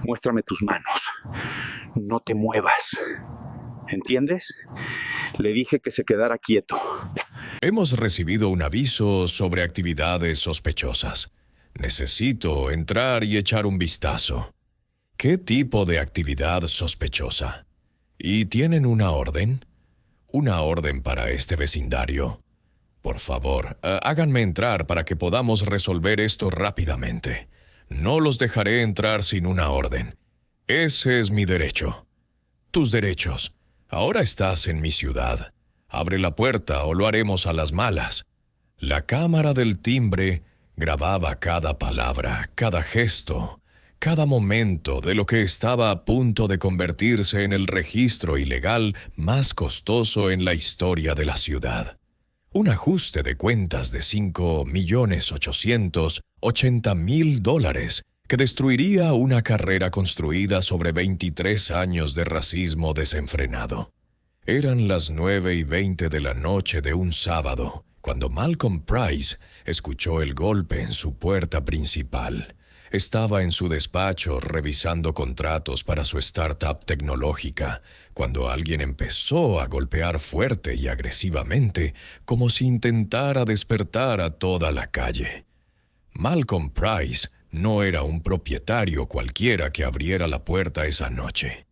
Muéstrame tus manos. No te muevas. ¿Entiendes? Le dije que se quedara quieto. Hemos recibido un aviso sobre actividades sospechosas. Necesito entrar y echar un vistazo. ¿Qué tipo de actividad sospechosa? ¿Y tienen una orden? ¿Una orden para este vecindario? Por favor, háganme entrar para que podamos resolver esto rápidamente. No los dejaré entrar sin una orden. Ese es mi derecho. Tus derechos. Ahora estás en mi ciudad. Abre la puerta o lo haremos a las malas. La cámara del timbre grababa cada palabra, cada gesto, cada momento de lo que estaba a punto de convertirse en el registro ilegal más costoso en la historia de la ciudad. Un ajuste de cuentas de $5.880.000 que destruiría una carrera construida sobre 23 años de racismo desenfrenado. Eran las 9:20 de la noche de un sábado, cuando Malcolm Price escuchó el golpe en su puerta principal. Estaba en su despacho revisando contratos para su startup tecnológica, cuando alguien empezó a golpear fuerte y agresivamente, como si intentara despertar a toda la calle. Malcolm Price no era un propietario cualquiera que abriera la puerta esa noche.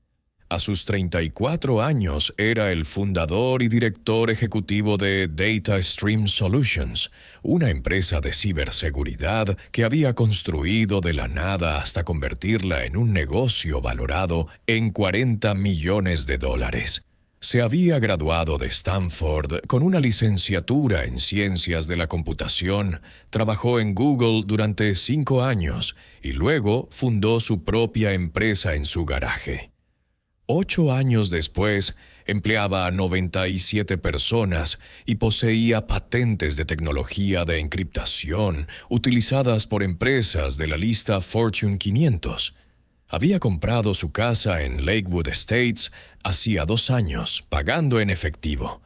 A sus 34 años era el fundador y director ejecutivo de Data Stream Solutions, una empresa de ciberseguridad que había construido de la nada hasta convertirla en un negocio valorado en $40 millones. Se había graduado de Stanford con una licenciatura en Ciencias de la Computación, trabajó en Google durante 5 años y luego fundó su propia empresa en su garaje. 8 años después, empleaba a 97 personas y poseía patentes de tecnología de encriptación utilizadas por empresas de la lista Fortune 500. Había comprado su casa en Lakewood Estates hacía 2 años, pagando en efectivo.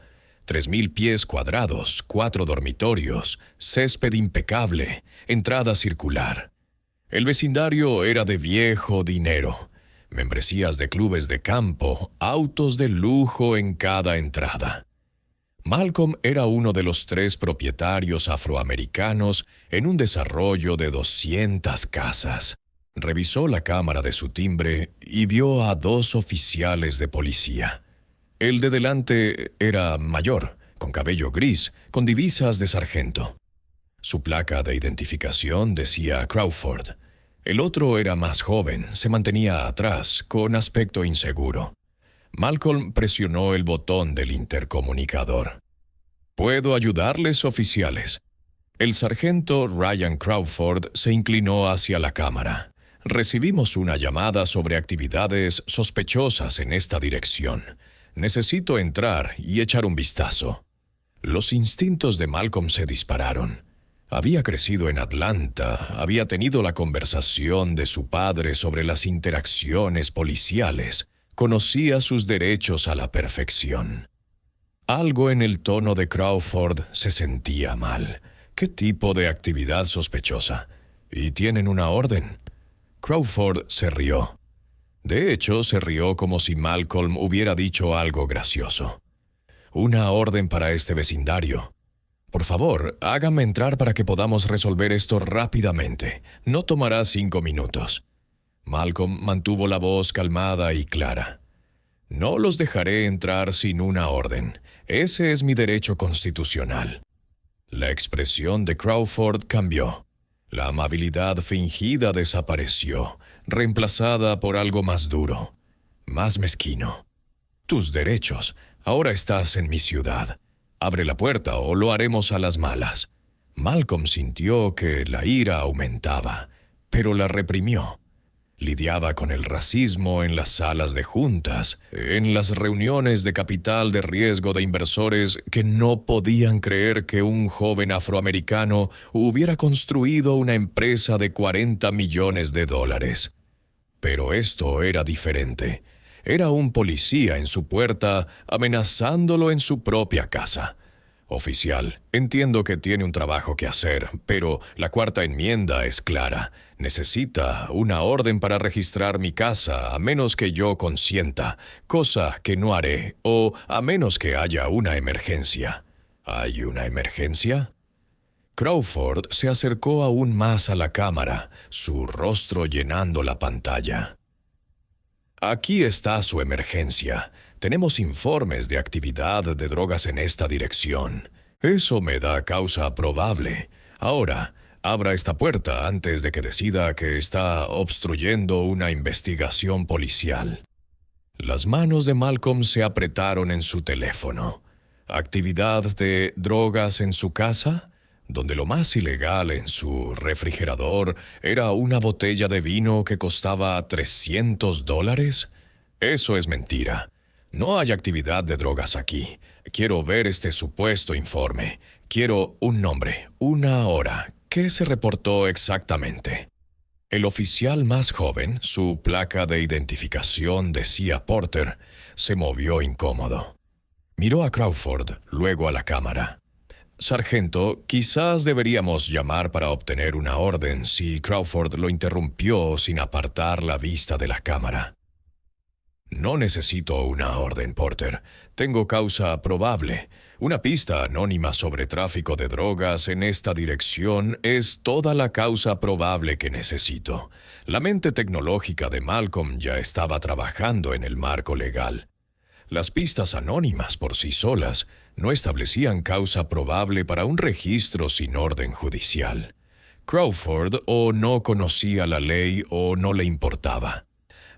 3,000 pies cuadrados, 4 dormitorios, césped impecable, entrada circular. El vecindario era de viejo dinero. Membresías de clubes de campo, autos de lujo en cada entrada. Malcolm era uno de los 3 propietarios afroamericanos en un desarrollo de 200 casas. Revisó la cámara de su timbre y vio a 2 oficiales de policía. El de delante era mayor, con cabello gris, con divisas de sargento. Su placa de identificación decía Crawford. El otro era más joven, se mantenía atrás, con aspecto inseguro. Malcolm presionó el botón del intercomunicador. «¿Puedo ayudarles, oficiales?» El sargento Ryan Crawford se inclinó hacia la cámara. «Recibimos una llamada sobre actividades sospechosas en esta dirección. Necesito entrar y echar un vistazo». Los instintos de Malcolm se dispararon. Había crecido en Atlanta, había tenido la conversación de su padre sobre las interacciones policiales, conocía sus derechos a la perfección. Algo en el tono de Crawford se sentía mal. ¿Qué tipo de actividad sospechosa? ¿Y tienen una orden? Crawford se rió. De hecho, se rió como si Malcolm hubiera dicho algo gracioso. «Una orden para este vecindario. Por favor, háganme entrar para que podamos resolver esto rápidamente. No tomará 5 minutos». Malcolm mantuvo la voz calmada y clara. «No los dejaré entrar sin una orden. Ese es mi derecho constitucional». La expresión de Crawford cambió. La amabilidad fingida desapareció, reemplazada por algo más duro, más mezquino. «Tus derechos. Ahora estás en mi ciudad. Abre la puerta o lo haremos a las malas». Malcolm sintió que la ira aumentaba, pero la reprimió. Lidiaba con el racismo en las salas de juntas, en las reuniones de capital de riesgo de inversores que no podían creer que un joven afroamericano hubiera construido una empresa de $40 millones. Pero esto era diferente. Era un policía en su puerta amenazándolo en su propia casa. Oficial, entiendo que tiene un trabajo que hacer, pero la cuarta enmienda es clara. Necesita una orden para registrar mi casa a menos que yo consienta, cosa que no haré, o a menos que haya una emergencia. ¿Hay una emergencia? Crawford se acercó aún más a la cámara, su rostro llenando la pantalla. Aquí está su emergencia. Tenemos informes de actividad de drogas en esta dirección. Eso me da causa probable. Ahora, abra esta puerta antes de que decida que está obstruyendo una investigación policial. Las manos de Malcolm se apretaron en su teléfono. ¿Actividad de drogas en su casa? Donde lo más ilegal en su refrigerador era una botella de vino que costaba $300? Eso es mentira. No hay actividad de drogas aquí. Quiero ver este supuesto informe. Quiero un nombre, una hora. ¿Qué se reportó exactamente? El oficial más joven, su placa de identificación decía Porter, se movió incómodo. Miró a Crawford, luego a la cámara. Sargento, quizás deberíamos llamar para obtener una orden si Crawford lo interrumpió sin apartar la vista de la cámara. No necesito una orden, Porter. Tengo causa probable. Una pista anónima sobre tráfico de drogas en esta dirección es toda la causa probable que necesito. La mente tecnológica de Malcolm ya estaba trabajando en el marco legal. Las pistas anónimas por sí solas no establecían causa probable para un registro sin orden judicial. Crawford o no conocía la ley o no le importaba.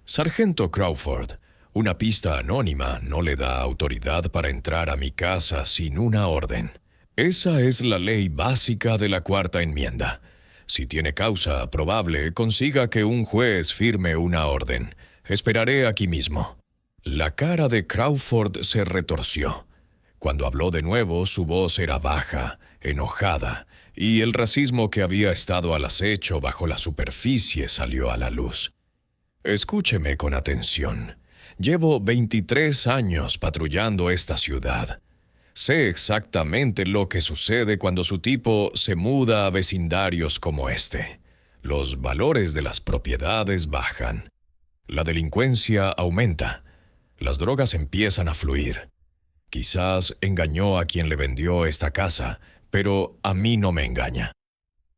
Sargento Crawford, una pista anónima no le da autoridad para entrar a mi casa sin una orden. Esa es la ley básica de la cuarta enmienda. Si tiene causa probable, consiga que un juez firme una orden. Esperaré aquí mismo. La cara de Crawford se retorció. Cuando habló de nuevo, su voz era baja, enojada, y el racismo que había estado al acecho bajo la superficie salió a la luz. Escúcheme con atención. Llevo 23 años patrullando esta ciudad. Sé exactamente lo que sucede cuando su tipo se muda a vecindarios como este. Los valores de las propiedades bajan. La delincuencia aumenta. Las drogas empiezan a fluir. Quizás engañó a quien le vendió esta casa, pero a mí no me engaña.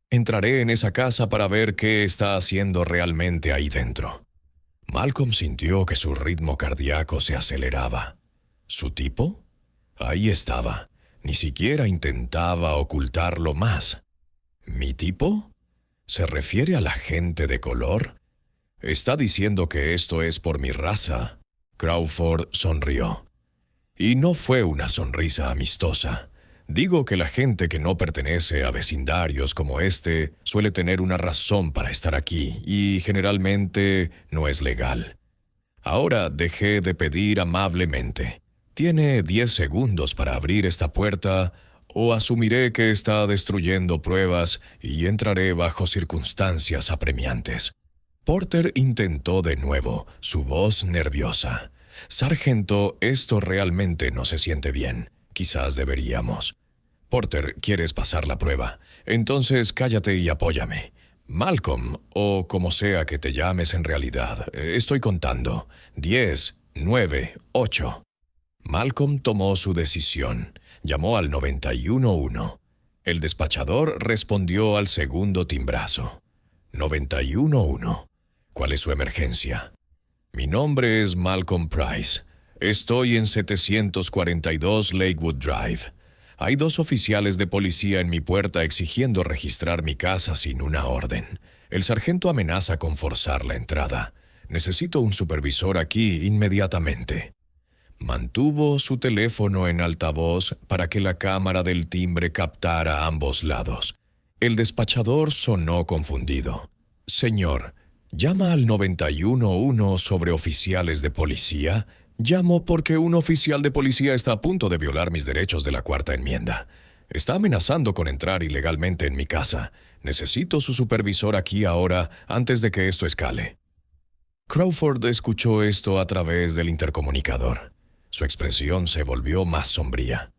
Entraré en esa casa para ver qué está haciendo realmente ahí dentro. Malcolm sintió que su ritmo cardíaco se aceleraba. ¿Su tipo? Ahí estaba. Ni siquiera intentaba ocultarlo más. ¿Mi tipo? ¿Se refiere a la gente de color? ¿Está diciendo que esto es por mi raza? Crawford sonrió. Y no fue una sonrisa amistosa. Digo que la gente que no pertenece a vecindarios como este suele tener una razón para estar aquí y generalmente no es legal. Ahora dejé de pedir amablemente. Tiene 10 segundos para abrir esta puerta o asumiré que está destruyendo pruebas y entraré bajo circunstancias apremiantes. Porter intentó de nuevo, su voz nerviosa. Sargento, esto realmente no se siente bien. Quizás deberíamos. Porter, ¿quieres pasar la prueba? Entonces cállate y apóyame. Malcolm, o como sea que te llames en realidad, estoy contando. 10, 9, 8. Malcolm tomó su decisión. Llamó al 911. El despachador respondió al segundo timbrazo. 911. ¿Cuál es su emergencia? Mi nombre es Malcolm Price. Estoy en 742 Lakewood Drive. Hay 2 oficiales de policía en mi puerta exigiendo registrar mi casa sin una orden. El sargento amenaza con forzar la entrada. Necesito un supervisor aquí inmediatamente. Mantuvo su teléfono en altavoz para que la cámara del timbre captara ambos lados. El despachador sonó confundido. Señor, ¿llama al 911 sobre oficiales de policía? Llamo porque un oficial de policía está a punto de violar mis derechos de la cuarta enmienda. Está amenazando con entrar ilegalmente en mi casa. Necesito su supervisor aquí ahora antes de que esto escale. Crawford escuchó esto a través del intercomunicador. Su expresión se volvió más sombría.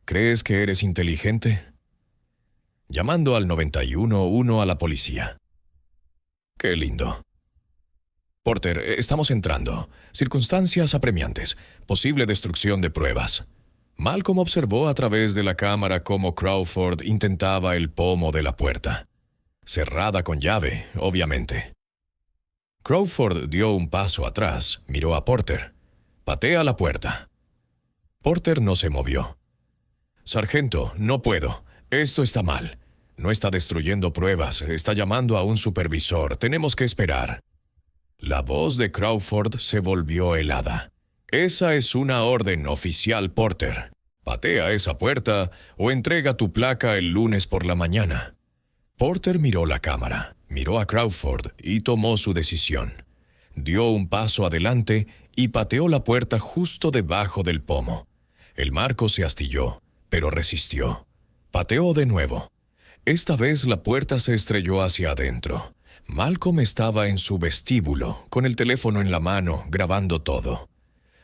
¿Crees que eres inteligente? Llamando al 911 a la policía. Qué lindo. Porter, estamos entrando. Circunstancias apremiantes. Posible destrucción de pruebas. Malcolm observó a través de la cámara cómo Crawford intentaba el pomo de la puerta. Cerrada con llave, obviamente. Crawford dio un paso atrás, miró a Porter. Patea la puerta. Porter no se movió. Sargento, no puedo. Esto está mal. No está destruyendo pruebas, está llamando a un supervisor. Tenemos que esperar. La voz de Crawford se volvió helada. Esa es una orden oficial, Porter. Patea esa puerta o entrega tu placa el lunes por la mañana. Porter miró la cámara, miró a Crawford y tomó su decisión. Dio un paso adelante y pateó la puerta justo debajo del pomo. El marco se astilló, pero resistió. Pateó de nuevo. Esta vez la puerta se estrelló hacia adentro. Malcolm estaba en su vestíbulo, con el teléfono en la mano, grabando todo.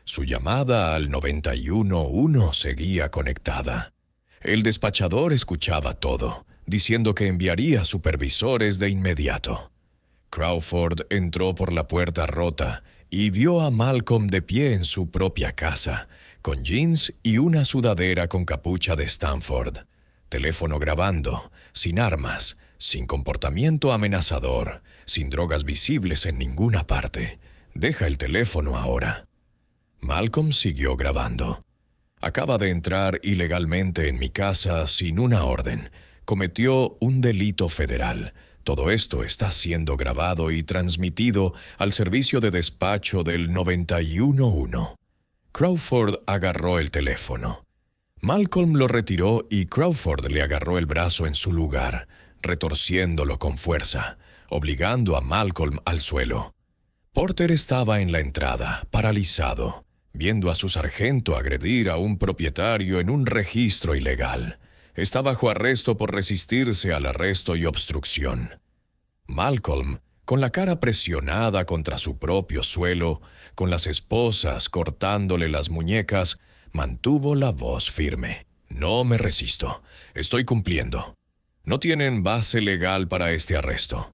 Su llamada al 911 seguía conectada. El despachador escuchaba todo, diciendo que enviaría supervisores de inmediato. Crawford entró por la puerta rota y vio a Malcolm de pie en su propia casa, con jeans y una sudadera con capucha de Stanford. Teléfono grabando, sin armas, sin comportamiento amenazador, sin drogas visibles en ninguna parte. Deja el teléfono ahora. Malcolm siguió grabando. Acaba de entrar ilegalmente en mi casa sin una orden. Cometió un delito federal. Todo esto está siendo grabado y transmitido al servicio de despacho del 911. Crawford agarró el teléfono. Malcolm lo retiró y Crawford le agarró el brazo en su lugar, retorciéndolo con fuerza, obligando a Malcolm al suelo. Porter estaba en la entrada, paralizado, viendo a su sargento agredir a un propietario en un registro ilegal. Está bajo arresto por resistirse al arresto y obstrucción. Malcolm, con la cara presionada contra su propio suelo, con las esposas cortándole las muñecas, mantuvo la voz firme. No me resisto. Estoy cumpliendo. No tienen base legal para este arresto.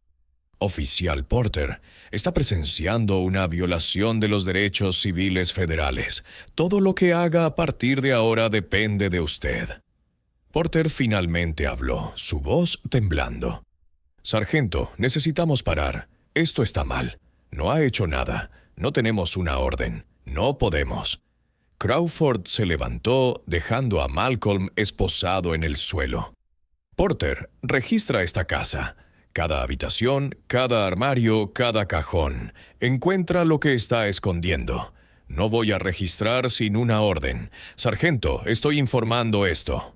Oficial Porter está presenciando una violación de los derechos civiles federales. Todo lo que haga a partir de ahora depende de usted. Porter finalmente habló, su voz temblando. Sargento, necesitamos parar. Esto está mal. No ha hecho nada. No tenemos una orden. No podemos. Crawford se levantó, dejando a Malcolm esposado en el suelo. Porter, registra esta casa. Cada habitación, cada armario, cada cajón. Encuentra lo que está escondiendo. No voy a registrar sin una orden. Sargento, estoy informando esto.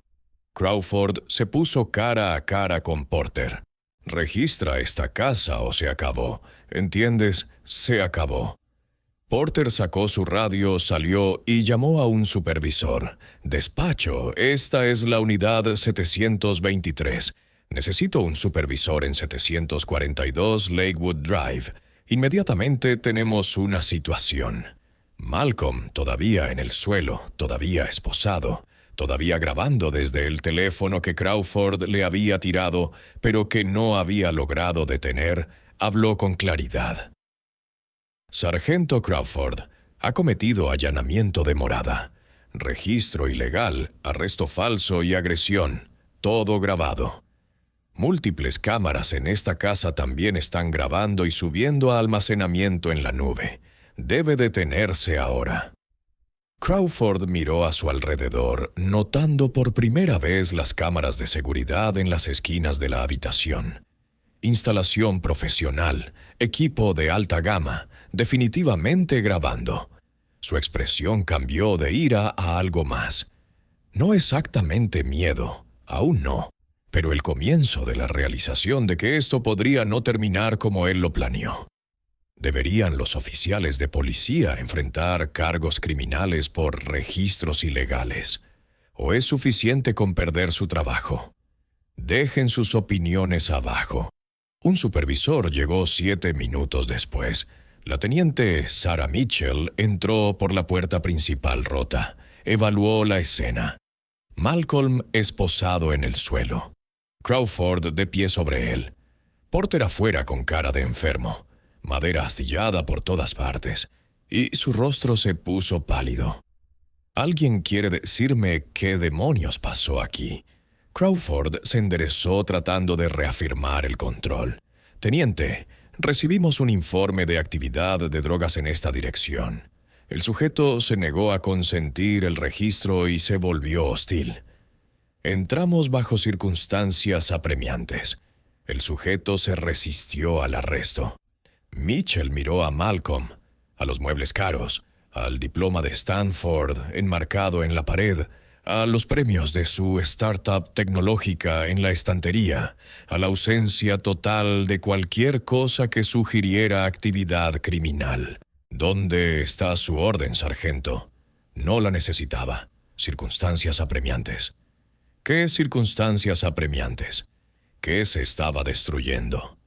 Crawford se puso cara a cara con Porter. Registra esta casa o se acabó. ¿Entiendes? Se acabó. Porter sacó su radio, salió y llamó a un supervisor. Despacho, esta es la unidad 723. Necesito un supervisor en 742 Lakewood Drive. Inmediatamente tenemos una situación. Malcolm, todavía en el suelo, todavía esposado, todavía grabando desde el teléfono que Crawford le había tirado, pero que no había logrado detener, habló con claridad. Sargento Crawford, ha cometido allanamiento de morada, registro ilegal, arresto falso y agresión, todo grabado. Múltiples cámaras en esta casa también están grabando y subiendo a almacenamiento en la nube. Debe detenerse ahora. Crawford miró a su alrededor, notando por primera vez las cámaras de seguridad en las esquinas de la habitación. Instalación profesional, equipo de alta gama, definitivamente grabando. Su expresión cambió de ira a algo más. No exactamente miedo, aún no, pero el comienzo de la realización de que esto podría no terminar como él lo planeó. ¿Deberían los oficiales de policía enfrentar cargos criminales por registros ilegales? ¿O es suficiente con perder su trabajo? Dejen sus opiniones abajo. Un supervisor llegó 7 minutos después. La teniente Sarah Mitchell entró por la puerta principal rota. Evaluó la escena. Malcolm esposado en el suelo. Crawford de pie sobre él. Porter afuera con cara de enfermo. Madera astillada por todas partes. Y su rostro se puso pálido. ¿Alguien quiere decirme qué demonios pasó aquí? Crawford se enderezó tratando de reafirmar el control. Teniente, recibimos un informe de actividad de drogas en esta dirección. El sujeto se negó a consentir el registro y se volvió hostil. Entramos bajo circunstancias apremiantes. El sujeto se resistió al arresto. Mitchell miró a Malcolm, a los muebles caros, al diploma de Stanford enmarcado en la pared, a los premios de su startup tecnológica en la estantería, a la ausencia total de cualquier cosa que sugiriera actividad criminal. ¿Dónde está su orden, sargento? No la necesitaba. Circunstancias apremiantes. ¿Qué circunstancias apremiantes? ¿Qué se estaba destruyendo?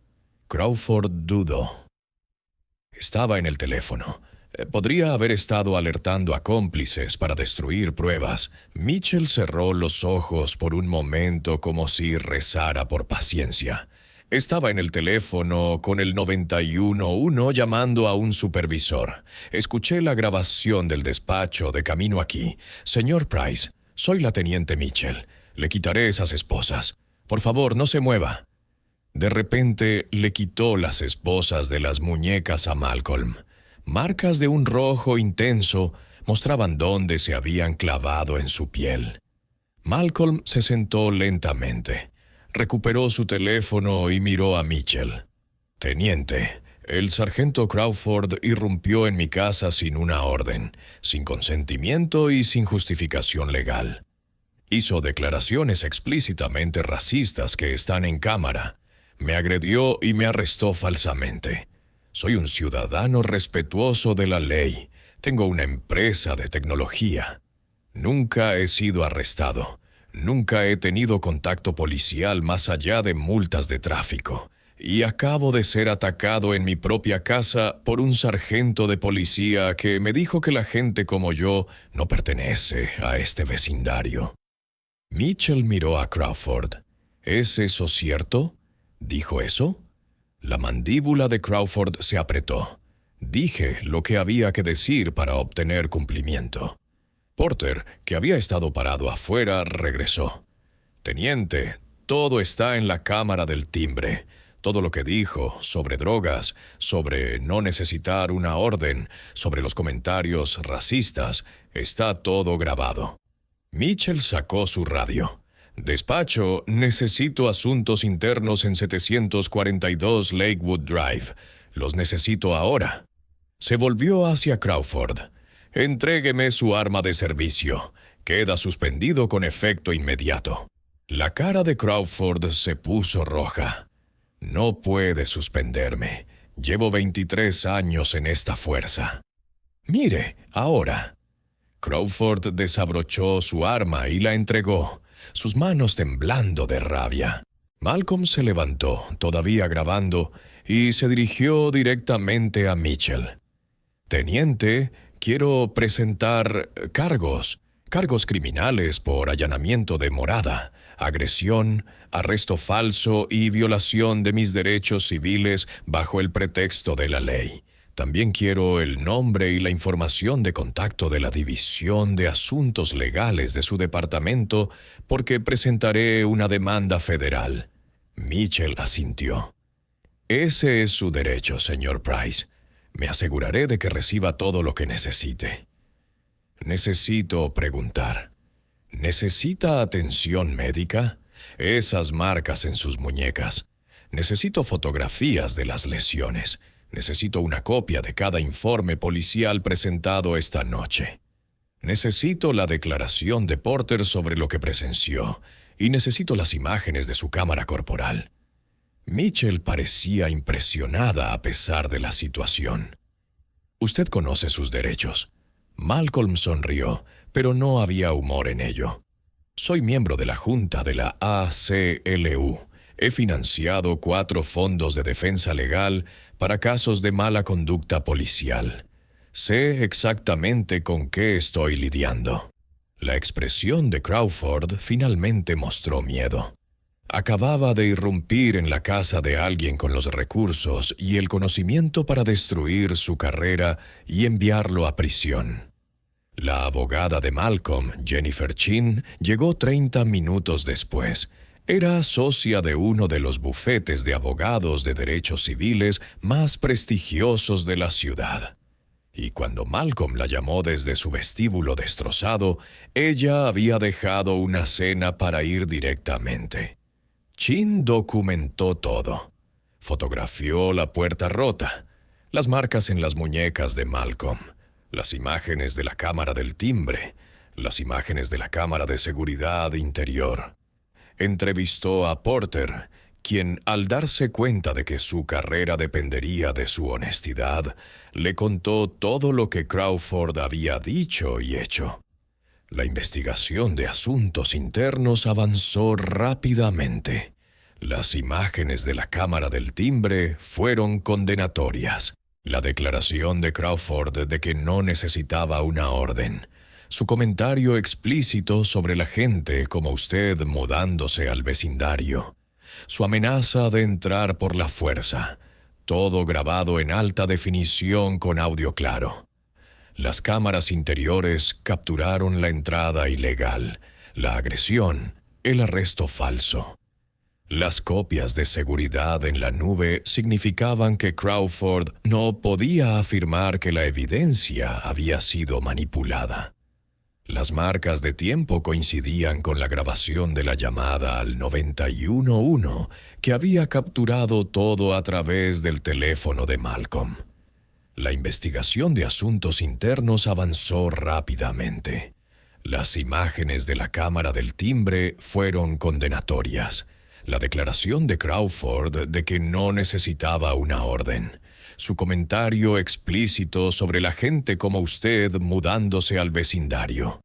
Crawford dudó. Estaba en el teléfono. Podría haber estado alertando a cómplices para destruir pruebas. Mitchell cerró los ojos por un momento como si rezara por paciencia. Estaba en el teléfono con el 911 llamando a un supervisor. Escuché la grabación del despacho de camino aquí. Señor Price, soy la teniente Mitchell. Le quitaré esas esposas. Por favor, no se mueva. De repente le quitó las esposas de las muñecas a Malcolm. Marcas de un rojo intenso mostraban dónde se habían clavado en su piel. Malcolm se sentó lentamente. Recuperó su teléfono y miró a Mitchell. Teniente, el sargento Crawford irrumpió en mi casa sin una orden, sin consentimiento y sin justificación legal. Hizo declaraciones explícitamente racistas que están en cámara. Me agredió y me arrestó falsamente. Soy un ciudadano respetuoso de la ley. Tengo una empresa de tecnología. Nunca he sido arrestado. Nunca he tenido contacto policial más allá de multas de tráfico. Y acabo de ser atacado en mi propia casa por un sargento de policía que me dijo que la gente como yo no pertenece a este vecindario. Mitchell miró a Crawford. ¿Es eso cierto? ¿Dijo eso? La mandíbula de Crawford se apretó. Dije lo que había que decir para obtener cumplimiento. Porter, que había estado parado afuera, regresó. Teniente, todo está en la cámara del timbre. Todo lo que dijo sobre drogas, sobre no necesitar una orden, sobre los comentarios racistas, está todo grabado. Mitchell sacó su radio. Despacho, necesito asuntos internos en 742 Lakewood Drive. Los necesito ahora. Se volvió hacia Crawford. Entrégueme su arma de servicio. Queda suspendido con efecto inmediato. La cara de Crawford se puso roja. No puede suspenderme. Llevo 23 años en esta fuerza. Mire, ahora. Crawford desabrochó su arma y la entregó, sus manos temblando de rabia. Malcolm se levantó, todavía grabando, y se dirigió directamente a Mitchell. Teniente, quiero presentar cargos criminales por allanamiento de morada, agresión, arresto falso y violación de mis derechos civiles bajo el pretexto de la ley. También quiero el nombre y la información de contacto de la División de Asuntos Legales de su departamento porque presentaré una demanda federal. Mitchell asintió. Ese es su derecho, señor Price. Me aseguraré de que reciba todo lo que necesite. Necesito preguntar. ¿Necesita atención médica? Esas marcas en sus muñecas. Necesito fotografías de las lesiones. Necesito una copia de cada informe policial presentado esta noche. Necesito la declaración de Porter sobre lo que presenció y necesito las imágenes de su cámara corporal. Mitchell parecía impresionada a pesar de la situación. Usted conoce sus derechos. Malcolm sonrió, pero no había humor en ello. Soy miembro de la Junta de la ACLU. He financiado 4 fondos de defensa legal para casos de mala conducta policial. Sé exactamente con qué estoy lidiando. La expresión de Crawford finalmente mostró miedo. Acababa de irrumpir en la casa de alguien con los recursos y el conocimiento para destruir su carrera y enviarlo a prisión. La abogada de Malcolm, Jennifer Chin, llegó 30 minutos después. Era socia de uno de los bufetes de abogados de derechos civiles más prestigiosos de la ciudad. Y cuando Malcolm la llamó desde su vestíbulo destrozado, ella había dejado una cena para ir directamente. Chin documentó todo. Fotografió la puerta rota, las marcas en las muñecas de Malcolm, las imágenes de la cámara del timbre, las imágenes de la cámara de seguridad interior. Entrevistó a Porter, quien, al darse cuenta de que su carrera dependería de su honestidad, le contó todo lo que Crawford había dicho y hecho. La investigación de asuntos internos avanzó rápidamente. Las imágenes de la cámara del timbre fueron condenatorias. La declaración de Crawford de que no necesitaba una orden. Su comentario explícito sobre la gente como usted mudándose al vecindario. Su amenaza de entrar por la fuerza. Todo grabado en alta definición con audio claro. Las cámaras interiores capturaron la entrada ilegal, la agresión, el arresto falso. Las copias de seguridad en la nube significaban que Crawford no podía afirmar que la evidencia había sido manipulada. Las marcas de tiempo coincidían con la grabación de la llamada al 911 que había capturado todo a través del teléfono de Malcolm. La investigación de asuntos internos avanzó rápidamente. Las imágenes de la cámara del timbre fueron condenatorias. La declaración de Crawford de que no necesitaba una orden. Su comentario explícito sobre la gente como usted mudándose al vecindario.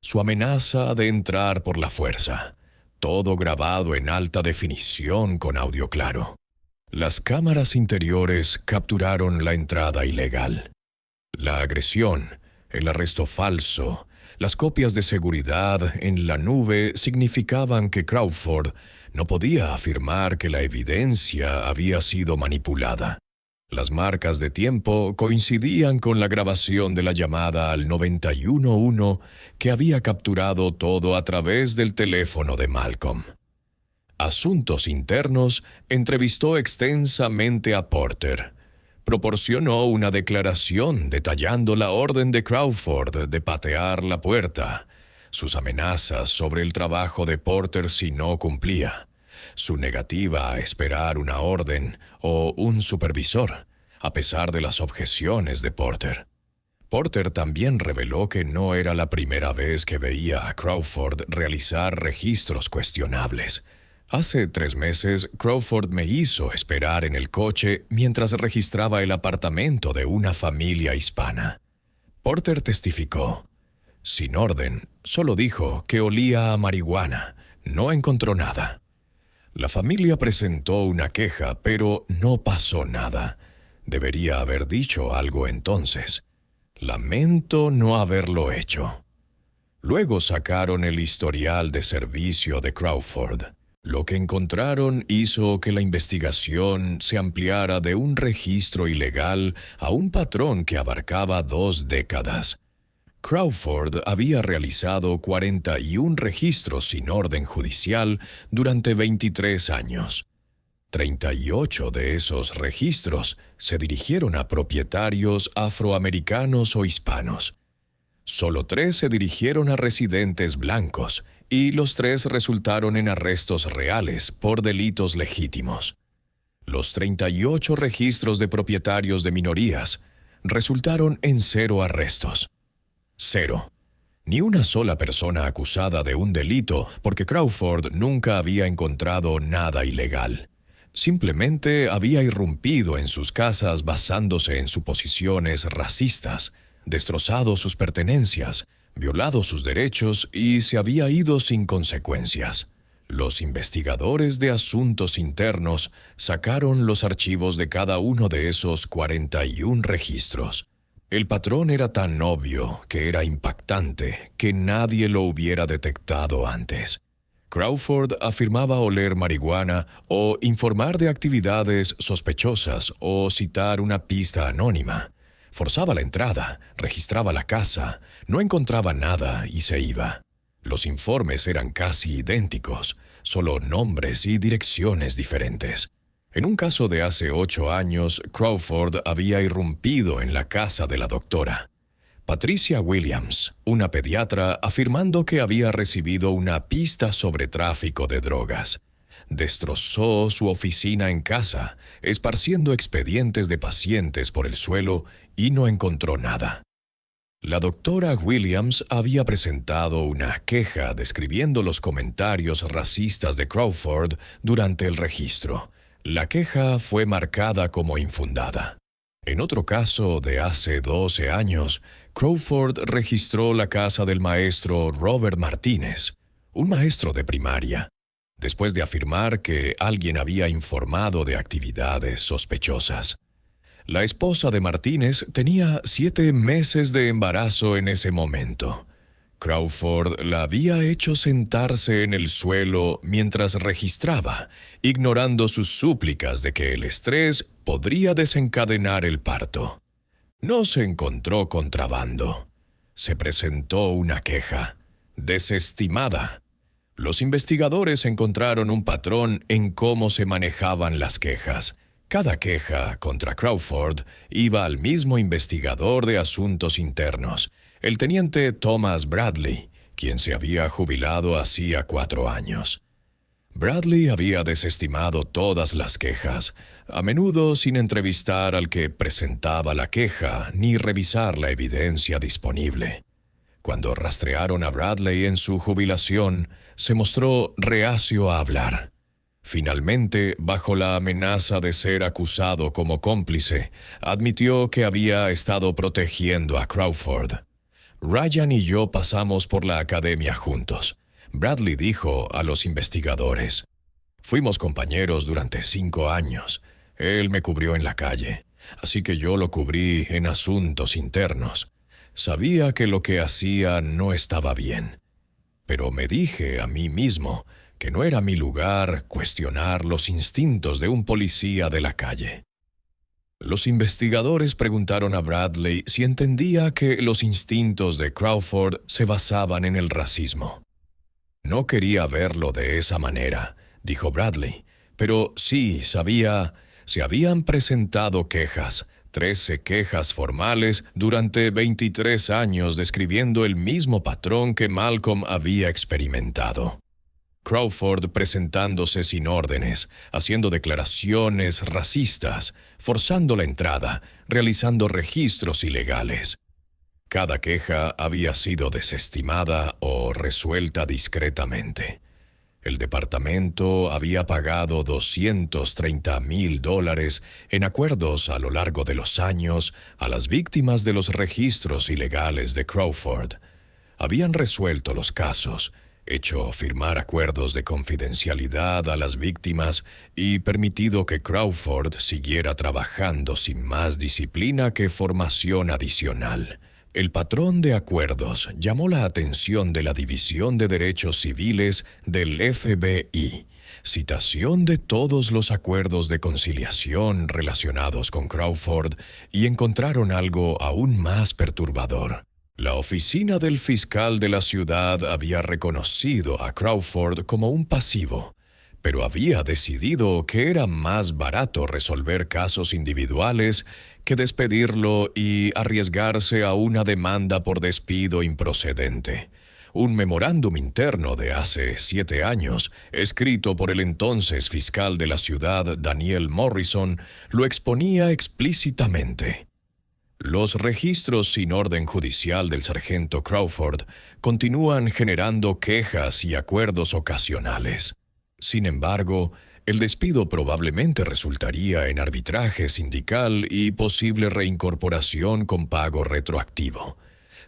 Su amenaza de entrar por la fuerza. Todo grabado en alta definición con audio claro. Las cámaras interiores capturaron la entrada ilegal. La agresión, el arresto falso, las copias de seguridad en la nube significaban que Crawford no podía afirmar que la evidencia había sido manipulada. Las marcas de tiempo coincidían con la grabación de la llamada al 911 que había capturado todo a través del teléfono de Malcolm. Asuntos Internos entrevistó extensamente a Porter. Proporcionó una declaración detallando la orden de Crawford de patear la puerta, sus amenazas sobre el trabajo de Porter si no cumplía, su negativa a esperar una orden o un supervisor, a pesar de las objeciones de Porter. Porter también reveló que no era la primera vez que veía a Crawford realizar registros cuestionables. Hace 3 meses, Crawford me hizo esperar en el coche mientras registraba el apartamento de una familia hispana. Porter testificó. Sin orden, solo dijo que olía a marihuana. No encontró nada. La familia presentó una queja, pero no pasó nada. Debería haber dicho algo entonces. Lamento no haberlo hecho. Luego sacaron el historial de servicio de Crawford. Lo que encontraron hizo que la investigación se ampliara de un registro ilegal a un patrón que abarcaba 2 décadas. Crawford había realizado 41 registros sin orden judicial durante 23 años. 38 de esos registros se dirigieron a propietarios afroamericanos o hispanos. Solo 3 se dirigieron a residentes blancos, y los 3 resultaron en arrestos reales por delitos legítimos. Los 38 registros de propietarios de minorías resultaron en 0 arrestos. 0. Ni una sola persona acusada de un delito porque Crawford nunca había encontrado nada ilegal. Simplemente había irrumpido en sus casas basándose en suposiciones racistas, destrozado sus pertenencias, violado sus derechos y se había ido sin consecuencias. Los investigadores de asuntos internos sacaron los archivos de cada uno de esos 41 registros. El patrón era tan obvio que era impactante que nadie lo hubiera detectado antes. Crawford afirmaba oler marihuana o informar de actividades sospechosas o citar una pista anónima. Forzaba la entrada, registraba la casa, no encontraba nada y se iba. Los informes eran casi idénticos, solo nombres y direcciones diferentes. En un caso de hace 8 años, Crawford había irrumpido en la casa de la doctora Patricia Williams, una pediatra, afirmando que había recibido una pista sobre tráfico de drogas. Destrozó su oficina en casa, esparciendo expedientes de pacientes por el suelo y no encontró nada. La doctora Williams había presentado una queja describiendo los comentarios racistas de Crawford durante el registro. La queja fue marcada como infundada. En otro caso de hace 12 años, Crawford registró la casa del maestro Robert Martínez, un maestro de primaria, después de afirmar que alguien había informado de actividades sospechosas. La esposa de Martínez tenía 7 meses de embarazo en ese momento. Crawford la había hecho sentarse en el suelo mientras registraba, ignorando sus súplicas de que el estrés podría desencadenar el parto. No se encontró contrabando. Se presentó una queja, desestimada. Los investigadores encontraron un patrón en cómo se manejaban las quejas. Cada queja contra Crawford iba al mismo investigador de asuntos internos, el teniente Thomas Bradley, quien se había jubilado hacía 4 años. Bradley había desestimado todas las quejas, a menudo sin entrevistar al que presentaba la queja ni revisar la evidencia disponible. Cuando rastrearon a Bradley en su jubilación, se mostró reacio a hablar. Finalmente, bajo la amenaza de ser acusado como cómplice, admitió que había estado protegiendo a Crawford. Ryan y yo pasamos por la academia juntos. Bradley dijo a los investigadores: fuimos compañeros durante 5 años. Él me cubrió en la calle, así que yo lo cubrí en asuntos internos. Sabía que lo que hacía no estaba bien, pero me dije a mí mismo que no era mi lugar cuestionar los instintos de un policía de la calle. Los investigadores preguntaron a Bradley si entendía que los instintos de Crawford se basaban en el racismo. No quería verlo de esa manera, dijo Bradley, pero sí sabía, se habían presentado quejas, 13 quejas formales durante 23 años describiendo el mismo patrón que Malcolm había experimentado. Crawford presentándose sin órdenes, haciendo declaraciones racistas, forzando la entrada, realizando registros ilegales. Cada queja había sido desestimada o resuelta discretamente. El departamento había pagado $230,000 en acuerdos a lo largo de los años a las víctimas de los registros ilegales de Crawford. Habían resuelto los casos, hecho firmar acuerdos de confidencialidad a las víctimas y permitido que Crawford siguiera trabajando sin más disciplina que formación adicional. El patrón de acuerdos llamó la atención de la División de Derechos Civiles del FBI, citación de todos los acuerdos de conciliación relacionados con Crawford, y encontraron algo aún más perturbador. La oficina del fiscal de la ciudad había reconocido a Crawford como un pasivo, pero había decidido que era más barato resolver casos individuales que despedirlo y arriesgarse a una demanda por despido improcedente. Un memorándum interno de hace 7 años, escrito por el entonces fiscal de la ciudad, Daniel Morrison, lo exponía explícitamente. Los registros sin orden judicial del sargento Crawford continúan generando quejas y acuerdos ocasionales. Sin embargo, el despido probablemente resultaría en arbitraje sindical y posible reincorporación con pago retroactivo.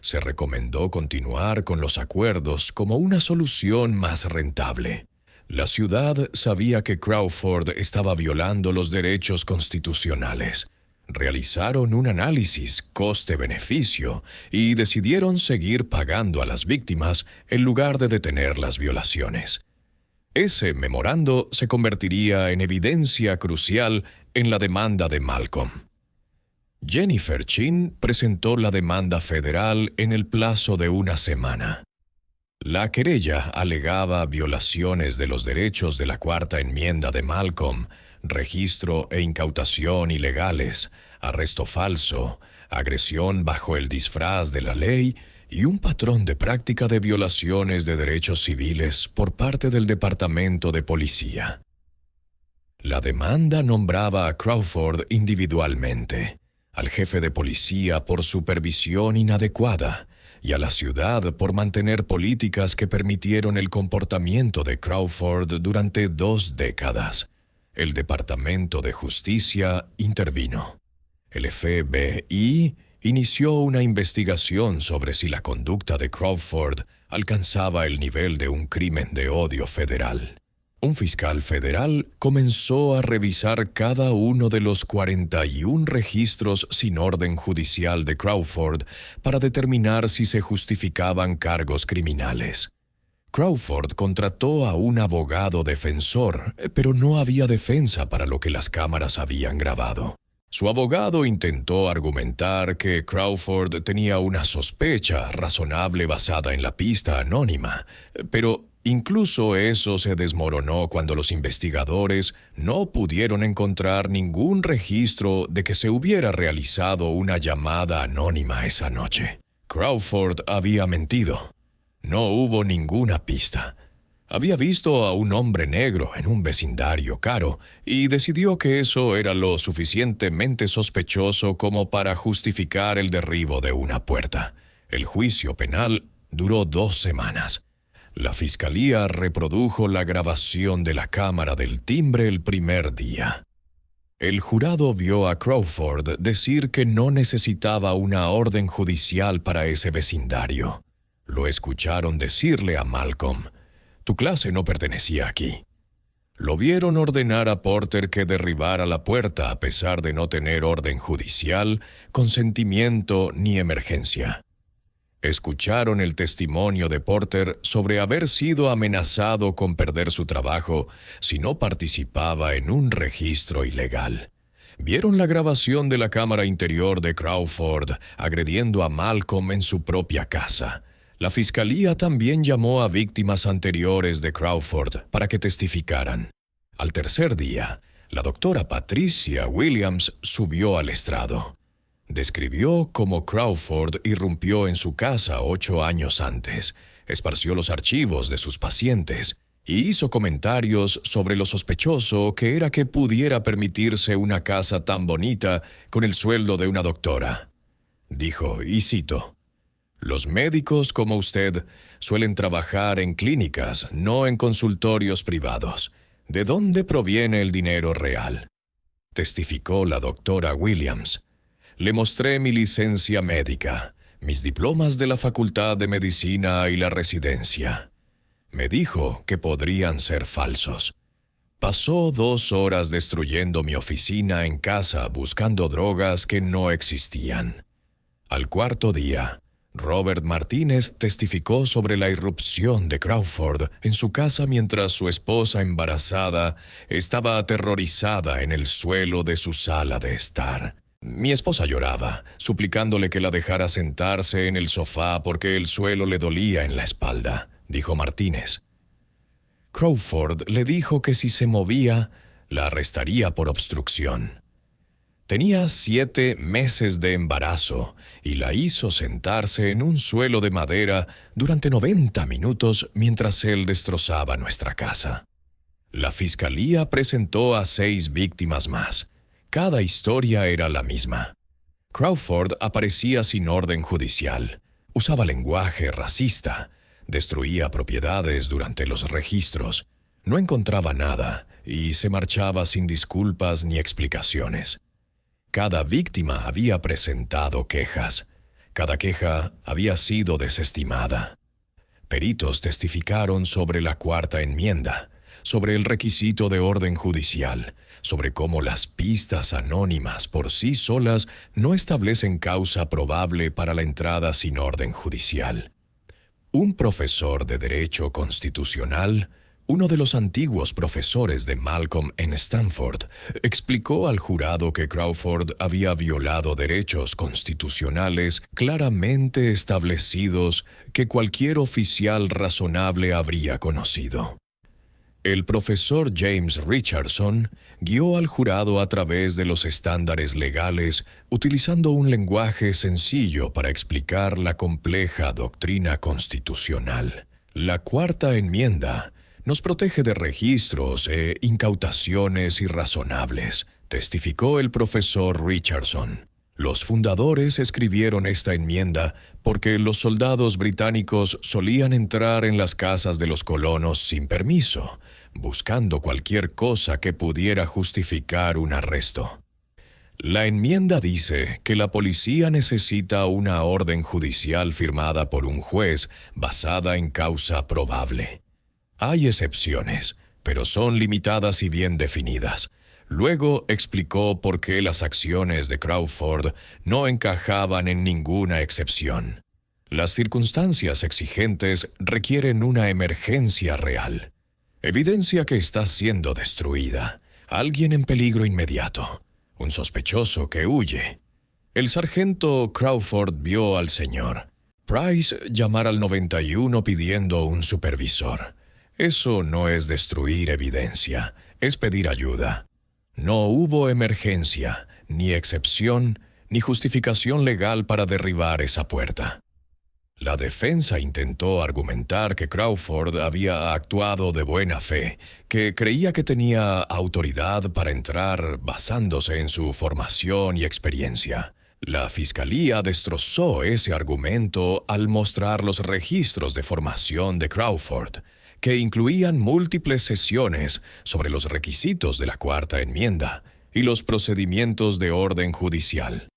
Se recomendó continuar con los acuerdos como una solución más rentable. La ciudad sabía que Crawford estaba violando los derechos constitucionales. Realizaron un análisis coste-beneficio y decidieron seguir pagando a las víctimas en lugar de detener las violaciones. Ese memorando se convertiría en evidencia crucial en la demanda de Malcolm. Jennifer Chin presentó la demanda federal en el plazo de una semana. La querella alegaba violaciones de los derechos de la Cuarta Enmienda de Malcolm, registro e incautación ilegales, arresto falso, agresión bajo el disfraz de la ley y un patrón de práctica de violaciones de derechos civiles por parte del Departamento de Policía. La demanda nombraba a Crawford individualmente, al jefe de policía por supervisión inadecuada y a la ciudad por mantener políticas que permitieron el comportamiento de Crawford durante 2 décadas. El Departamento de Justicia intervino. El FBI inició una investigación sobre si la conducta de Crawford alcanzaba el nivel de un crimen de odio federal. Un fiscal federal comenzó a revisar cada uno de los 41 registros sin orden judicial de Crawford para determinar si se justificaban cargos criminales. Crawford contrató a un abogado defensor, pero no había defensa para lo que las cámaras habían grabado. Su abogado intentó argumentar que Crawford tenía una sospecha razonable basada en la pista anónima, pero incluso eso se desmoronó cuando los investigadores no pudieron encontrar ningún registro de que se hubiera realizado una llamada anónima esa noche. Crawford había mentido. No hubo ninguna pista. Había visto a un hombre negro en un vecindario caro y decidió que eso era lo suficientemente sospechoso como para justificar el derribo de una puerta. El juicio penal duró 2 semanas. La fiscalía reprodujo la grabación de la cámara del timbre el primer día. El jurado vio a Crawford decir que no necesitaba una orden judicial para ese vecindario. Lo escucharon decirle a Malcolm: «Tu clase no pertenecía aquí». Lo vieron ordenar a Porter que derribara la puerta a pesar de no tener orden judicial, consentimiento ni emergencia. Escucharon el testimonio de Porter sobre haber sido amenazado con perder su trabajo si no participaba en un registro ilegal. Vieron la grabación de la cámara interior de Crawford agrediendo a Malcolm en su propia casa. La fiscalía también llamó a víctimas anteriores de Crawford para que testificaran. Al tercer día, la doctora Patricia Williams subió al estrado. Describió cómo Crawford irrumpió en su casa 8 años antes, esparció los archivos de sus pacientes y hizo comentarios sobre lo sospechoso que era que pudiera permitirse una casa tan bonita con el sueldo de una doctora. Dijo, y cito: «Los médicos como usted suelen trabajar en clínicas, no en consultorios privados. ¿De dónde proviene el dinero real?». Testificó la doctora Williams. «Le mostré mi licencia médica, mis diplomas de la Facultad de Medicina y la residencia. Me dijo que podrían ser falsos. Pasó 2 horas destruyendo mi oficina en casa buscando drogas que no existían». Al cuarto día, Robert Martínez testificó sobre la irrupción de Crawford en su casa mientras su esposa embarazada estaba aterrorizada en el suelo de su sala de estar. «Mi esposa lloraba, suplicándole que la dejara sentarse en el sofá porque el suelo le dolía en la espalda», dijo Martínez. Crawford le dijo que si se movía, la arrestaría por obstrucción. Tenía 7 meses de embarazo y la hizo sentarse en un suelo de madera durante 90 minutos mientras él destrozaba nuestra casa. La fiscalía presentó a 6 víctimas más. Cada historia era la misma. Crawford aparecía sin orden judicial, usaba lenguaje racista, destruía propiedades durante los registros, no encontraba nada y se marchaba sin disculpas ni explicaciones. Cada víctima había presentado quejas. Cada queja había sido desestimada. Peritos testificaron sobre la Cuarta Enmienda, sobre el requisito de orden judicial, sobre cómo las pistas anónimas por sí solas no establecen causa probable para la entrada sin orden judicial. Un profesor de Derecho Constitucional, uno de los antiguos profesores de Malcolm en Stanford, explicó al jurado que Crawford había violado derechos constitucionales claramente establecidos que cualquier oficial razonable habría conocido. El profesor James Richardson guió al jurado a través de los estándares legales utilizando un lenguaje sencillo para explicar la compleja doctrina constitucional. La Cuarta Enmienda nos protege de registros e incautaciones irrazonables, testificó el profesor Richardson. Los fundadores escribieron esta enmienda porque los soldados británicos solían entrar en las casas de los colonos sin permiso, buscando cualquier cosa que pudiera justificar un arresto. La enmienda dice que la policía necesita una orden judicial firmada por un juez basada en causa probable. Hay excepciones, pero son limitadas y bien definidas. Luego explicó por qué las acciones de Crawford no encajaban en ninguna excepción. Las circunstancias exigentes requieren una emergencia real. Evidencia que está siendo destruida. Alguien en peligro inmediato. Un sospechoso que huye. El sargento Crawford vio al señor Price llamar al 91 pidiendo un supervisor. Eso no es destruir evidencia, es pedir ayuda. No hubo emergencia, ni excepción, ni justificación legal para derribar esa puerta. La defensa intentó argumentar que Crawford había actuado de buena fe, que creía que tenía autoridad para entrar basándose en su formación y experiencia. La fiscalía destrozó ese argumento al mostrar los registros de formación de Crawford, que incluían múltiples sesiones sobre los requisitos de la Cuarta Enmienda y los procedimientos de orden judicial.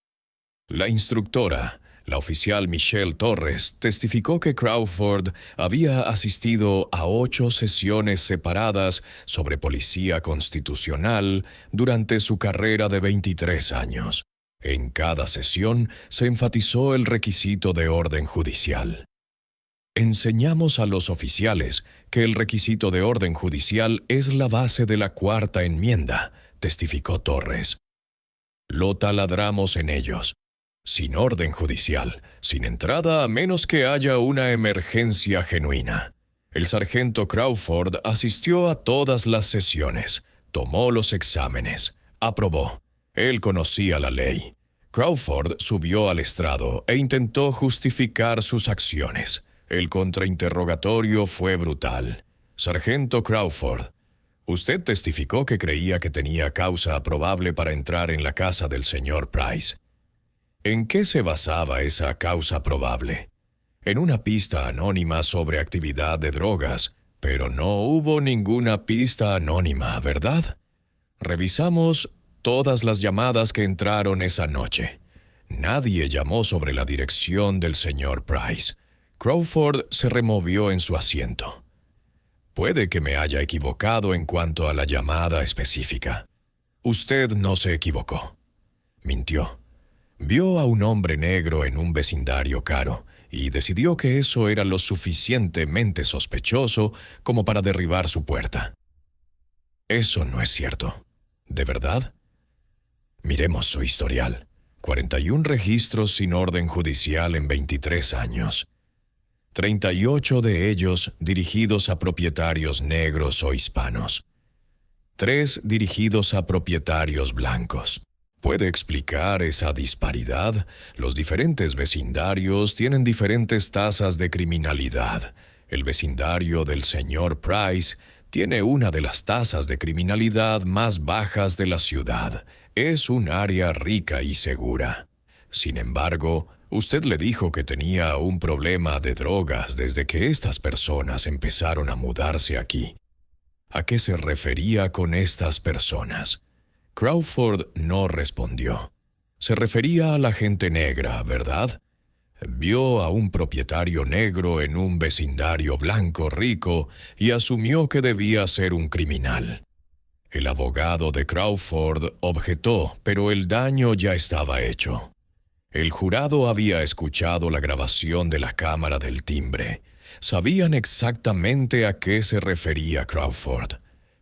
La instructora, la oficial Michelle Torres, testificó que Crawford había asistido a 8 sesiones separadas sobre policía constitucional durante su carrera de 23 años. En cada sesión se enfatizó el requisito de orden judicial. Enseñamos a los oficiales que el requisito de orden judicial es la base de la Cuarta Enmienda, testificó Torres. Lo taladramos en ellos. Sin orden judicial, sin entrada a menos que haya una emergencia genuina. El sargento Crawford asistió a todas las sesiones, tomó los exámenes, aprobó. Él conocía la ley. Crawford subió al estrado e intentó justificar sus acciones. El contrainterrogatorio fue brutal. Sargento Crawford, usted testificó que creía que tenía causa probable para entrar en la casa del señor Price. ¿En qué se basaba esa causa probable? En una pista anónima sobre actividad de drogas, pero no hubo ninguna pista anónima, ¿verdad? Revisamos todas las llamadas que entraron esa noche. Nadie llamó sobre la dirección del señor Price. Crawford se removió en su asiento. Puede que me haya equivocado en cuanto a la llamada específica. Usted no se equivocó. Mintió. Vio a un hombre negro en un vecindario caro y decidió que eso era lo suficientemente sospechoso como para derribar su puerta. Eso no es cierto. ¿De verdad? Miremos su historial. 41 registros sin orden judicial en 23 años. 38 de ellos dirigidos a propietarios negros o hispanos. 3 dirigidos a propietarios blancos. ¿Puede explicar esa disparidad? Los diferentes vecindarios tienen diferentes tasas de criminalidad. El vecindario del señor Price tiene una de las tasas de criminalidad más bajas de la ciudad. Es un área rica y segura. Sin embargo, usted le dijo que tenía un problema de drogas desde que estas personas empezaron a mudarse aquí. ¿A qué se refería con estas personas? Crawford no respondió. Se refería a la gente negra, ¿verdad? Vio a un propietario negro en un vecindario blanco rico y asumió que debía ser un criminal. El abogado de Crawford objetó, pero el daño ya estaba hecho. El jurado había escuchado la grabación de la cámara del timbre. Sabían exactamente a qué se refería Crawford.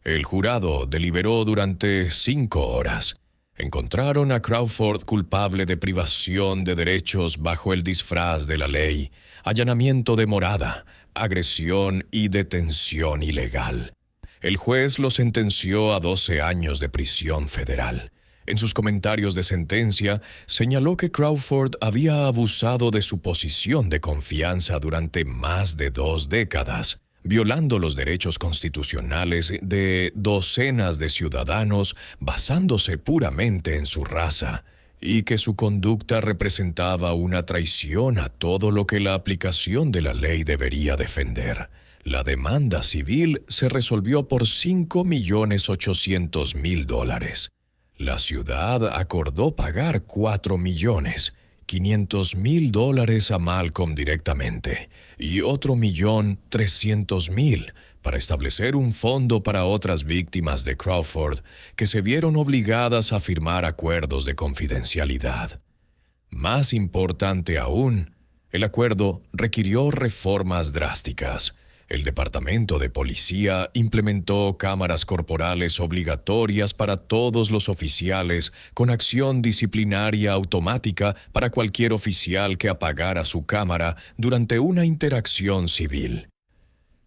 El jurado deliberó durante 5 horas. Encontraron a Crawford culpable de privación de derechos bajo el disfraz de la ley, allanamiento de morada, agresión y detención ilegal. El juez lo sentenció a 12 años de prisión federal. En sus comentarios de sentencia, señaló que Crawford había abusado de su posición de confianza durante más de 2 décadas, violando los derechos constitucionales de docenas de ciudadanos basándose puramente en su raza, y que su conducta representaba una traición a todo lo que la aplicación de la ley debería defender. La demanda civil se resolvió por $5.800.000. La ciudad acordó pagar $4.500.000 a Malcolm directamente y otro $1.300.000 para establecer un fondo para otras víctimas de Crawford que se vieron obligadas a firmar acuerdos de confidencialidad. Más importante aún, el acuerdo requirió reformas drásticas. El Departamento de Policía implementó cámaras corporales obligatorias para todos los oficiales con acción disciplinaria automática para cualquier oficial que apagara su cámara durante una interacción civil.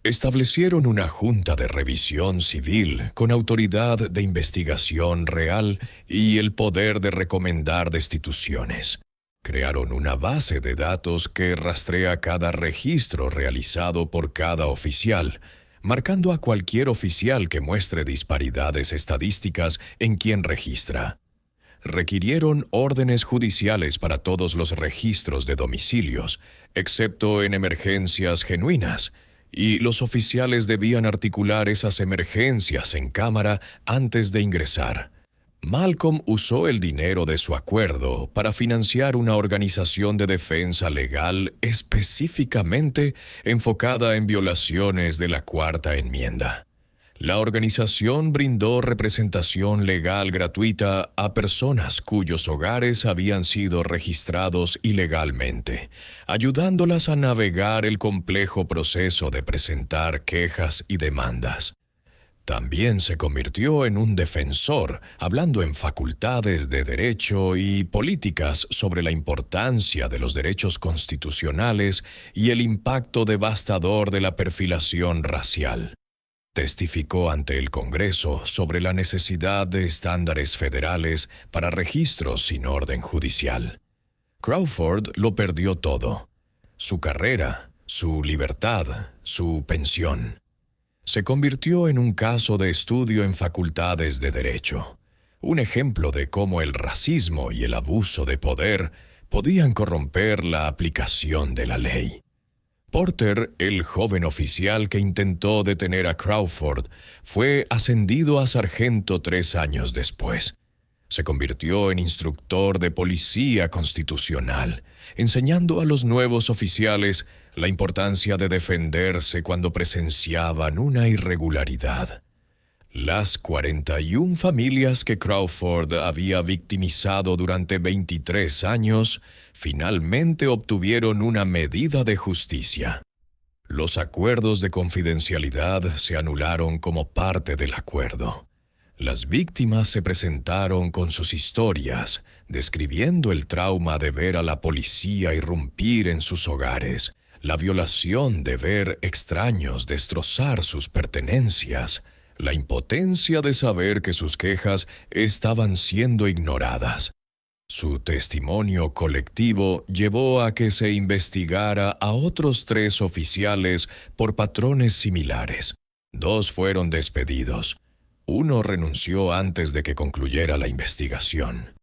Establecieron una junta de revisión civil con autoridad de investigación real y el poder de recomendar destituciones. Crearon una base de datos que rastrea cada registro realizado por cada oficial, marcando a cualquier oficial que muestre disparidades estadísticas en quien registra. Requirieron órdenes judiciales para todos los registros de domicilios, excepto en emergencias genuinas, y los oficiales debían articular esas emergencias en cámara antes de ingresar. Malcolm usó el dinero de su acuerdo para financiar una organización de defensa legal específicamente enfocada en violaciones de la Cuarta Enmienda. La organización brindó representación legal gratuita a personas cuyos hogares habían sido registrados ilegalmente, ayudándolas a navegar el complejo proceso de presentar quejas y demandas. También se convirtió en un defensor, hablando en facultades de derecho y políticas sobre la importancia de los derechos constitucionales y el impacto devastador de la perfilación racial. Testificó ante el Congreso sobre la necesidad de estándares federales para registros sin orden judicial. Crawford lo perdió todo: su carrera, su libertad, su pensión. Se convirtió en un caso de estudio en facultades de derecho, un ejemplo de cómo el racismo y el abuso de poder podían corromper la aplicación de la ley. Porter, el joven oficial que intentó detener a Crawford, fue ascendido a sargento 3 años después. Se convirtió en instructor de policía constitucional, enseñando a los nuevos oficiales la importancia de defenderse cuando presenciaban una irregularidad. Las 41 familias que Crawford había victimizado durante 23 años finalmente obtuvieron una medida de justicia. Los acuerdos de confidencialidad se anularon como parte del acuerdo. Las víctimas se presentaron con sus historias, describiendo el trauma de ver a la policía irrumpir en sus hogares, la violación de ver extraños destrozar sus pertenencias, la impotencia de saber que sus quejas estaban siendo ignoradas. Su testimonio colectivo llevó a que se investigara a otros 3 oficiales por patrones similares. 2 fueron despedidos. 1 renunció antes de que concluyera la investigación.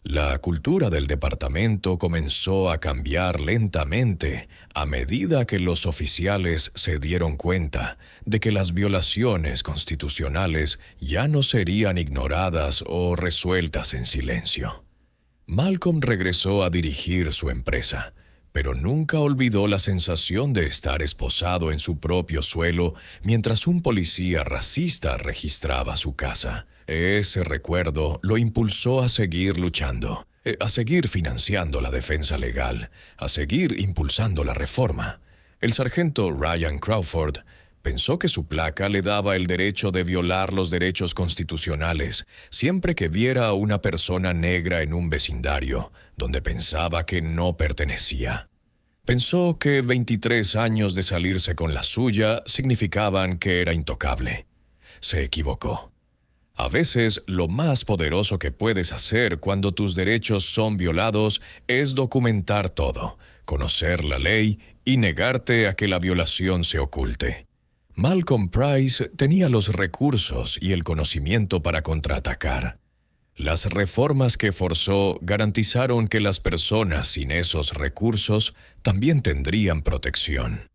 La cultura del departamento comenzó a cambiar lentamente a medida que los oficiales se dieron cuenta de que las violaciones constitucionales ya no serían ignoradas o resueltas en silencio. Malcolm regresó a dirigir su empresa, pero nunca olvidó la sensación de estar esposado en su propio suelo mientras un policía racista registraba su casa. Ese recuerdo lo impulsó a seguir luchando, a seguir financiando la defensa legal, a seguir impulsando la reforma. El sargento Ryan Crawford pensó que su placa le daba el derecho de violar los derechos constitucionales siempre que viera a una persona negra en un vecindario donde pensaba que no pertenecía. Pensó que 23 años de salirse con la suya significaban que era intocable. Se equivocó. A veces, lo más poderoso que puedes hacer cuando tus derechos son violados es documentar todo, conocer la ley y negarte a que la violación se oculte. Malcolm Price tenía los recursos y el conocimiento para contraatacar. Las reformas que forzó garantizaron que las personas sin esos recursos también tendrían protección.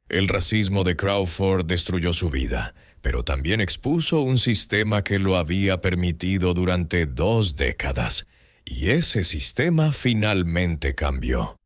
El racismo de Crawford destruyó su vida, pero también expuso un sistema que lo había permitido durante 2 décadas, y ese sistema finalmente cambió.